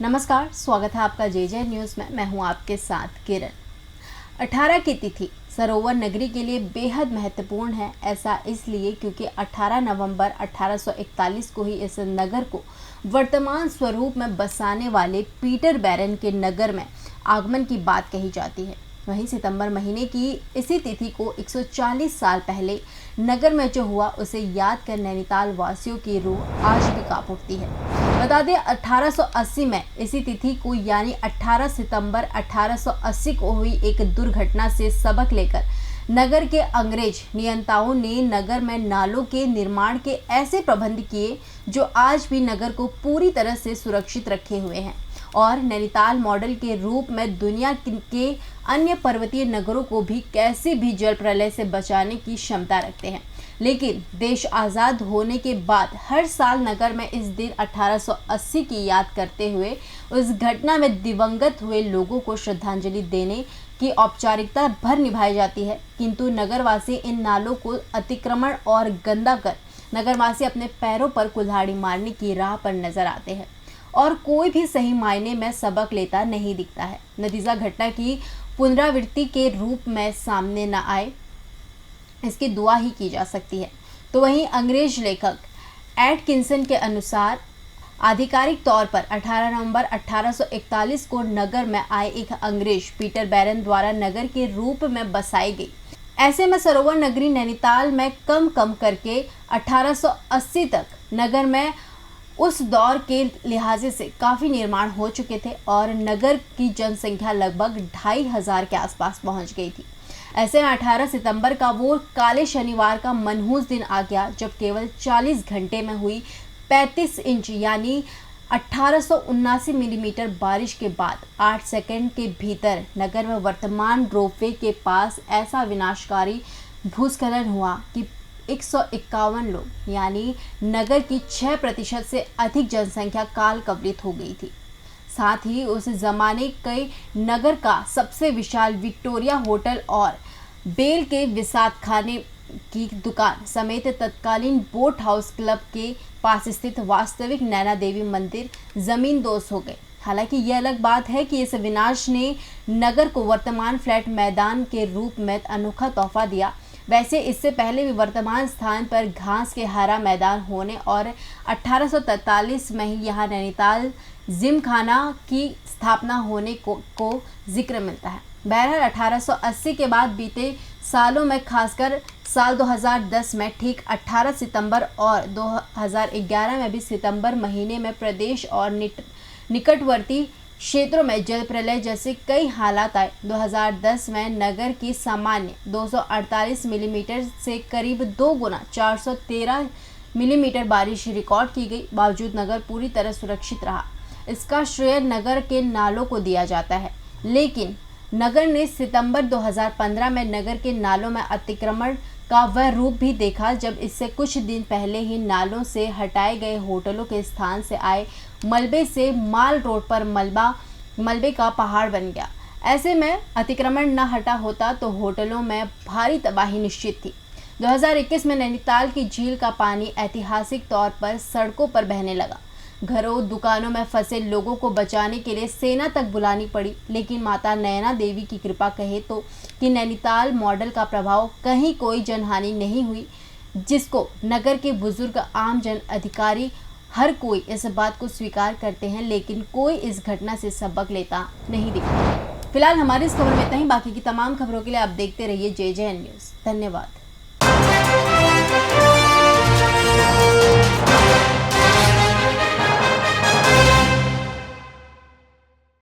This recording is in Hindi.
नमस्कार, स्वागत है आपका जे न्यूज़ में। मैं हूं आपके साथ किरण। 18 की तिथि सरोवर नगरी के लिए बेहद महत्वपूर्ण है। ऐसा इसलिए क्योंकि 18 नवंबर 1841 को ही इस नगर को वर्तमान स्वरूप में बसाने वाले पीटर बैरन के नगर में आगमन की बात कही जाती है। वहीं सितंबर महीने की इसी तिथि को 140 साल पहले नगर में जो हुआ उसे याद कर नैनीताल वासियों की रूह आज भी कांप उठती है। बता दें 1880 में इसी तिथि को यानी 18 सितंबर 1880 को हुई एक दुर्घटना से सबक लेकर नगर के अंग्रेज नियंताओं ने नगर में नालों के निर्माण के ऐसे प्रबंध किए जो आज भी नगर को पूरी तरह से सुरक्षित रखे हुए हैं और नैनीताल मॉडल के रूप में दुनिया के अन्य पर्वतीय नगरों को भी कैसे भी जल प्रलय से बचाने की क्षमता रखते हैं। लेकिन देश आज़ाद होने के बाद हर साल नगर में इस दिन 1880 की याद करते हुए उस घटना में दिवंगत हुए लोगों को श्रद्धांजलि देने की औपचारिकता भर निभाई जाती है। किंतु नगरवासी इन नालों को अतिक्रमण और गंदा कर नगरवासी अपने पैरों पर कुल्हाड़ी मारने की राह पर नजर आते हैं और कोई भी सही मायने में सबक लेता नहीं दिखता है। नतीजा घटना की पुनरावृत्ति के रूप में सामने न आए, इसकी दुआ ही की जा सकती है। तो वहीं अंग्रेज लेखक एटकिंसन के अनुसार आधिकारिक तौर पर 18 नवंबर 1841 को नगर में आए एक अंग्रेज पीटर बैरन द्वारा नगर के रूप में बसाई गई। ऐसे में सरोवर नगरी नैनीताल में कम करके 1880 तक नगर में उस दौर के लिहाजे से काफ़ी निर्माण हो चुके थे और नगर की जनसंख्या लगभग 2500 के आसपास पहुंच गई थी। ऐसे में 18 सितंबर का वो काले शनिवार का मनहूस दिन आ गया जब केवल 40 घंटे में हुई 35 इंच यानी 1879 मिलीमीटर बारिश के बाद 8 सेकंड के भीतर नगर में वर्तमान रोपवे के पास ऐसा विनाशकारी भूस्खलन हुआ कि 151 लोग यानी नगर की 6% से अधिक जनसंख्या काल कवलित हो गई थी। साथ ही उस जमाने के नगर का सबसे विशाल विक्टोरिया होटल और बेल के विसात खाने की दुकान समेत तत्कालीन बोट हाउस क्लब के पास स्थित वास्तविक नैना देवी मंदिर जमींदोज हो गए। हालांकि यह अलग बात है कि इस विनाश ने नगर को वर्तमान फ्लैट मैदान के रूप में अनोखा तोहफा दिया। वैसे इससे पहले भी वर्तमान स्थान पर घास के हरा मैदान होने और 1843 में ही यहाँ नैनीताल जिमखाना की स्थापना होने को जिक्र मिलता है। बहरहाल 1880 के बाद बीते सालों में खासकर साल 2010 में ठीक 18 सितंबर और 2011 में भी सितंबर महीने में प्रदेश और निकटवर्ती क्षेत्रों में जल प्रलय जैसे कई हालात आए। 2010 में नगर की सामान्य 248 मिलीमीटर से करीब 2 गुना 413 मिलीमीटर बारिश रिकॉर्ड की गई। बावजूद नगर पूरी तरह सुरक्षित रहा। इसका श्रेय नगर के नालों को दिया जाता है। लेकिन नगर ने सितंबर 2015 में नगर के नालों में अतिक्रमण का वह रूप भी देखा जब इससे कुछ दिन पहले ही नालों से हटाए गए होटलों के स्थान से आए मलबे से माल रोड पर मलबे का पहाड़ बन गया। ऐसे में अतिक्रमण न हटा होता तो होटलों में भारी तबाही निश्चित थी। 2021 में नैनीताल की झील का पानी ऐतिहासिक तौर पर सड़कों पर बहने लगा। घरों दुकानों में फंसे लोगों को बचाने के लिए सेना तक बुलानी पड़ी। लेकिन माता नैना देवी की कृपा कहे तो कि नैनीताल मॉडल का प्रभाव कहीं कोई जनहानि नहीं हुई, जिसको नगर के बुजुर्ग आम जन अधिकारी हर कोई इस बात को स्वीकार करते हैं। लेकिन कोई इस घटना से सबक लेता नहीं दिखा। फिलहाल हमारी इस खबर में इतना ही। बाकी की तमाम खबरों के लिए आप देखते रहिए जे न्यूज़। धन्यवाद।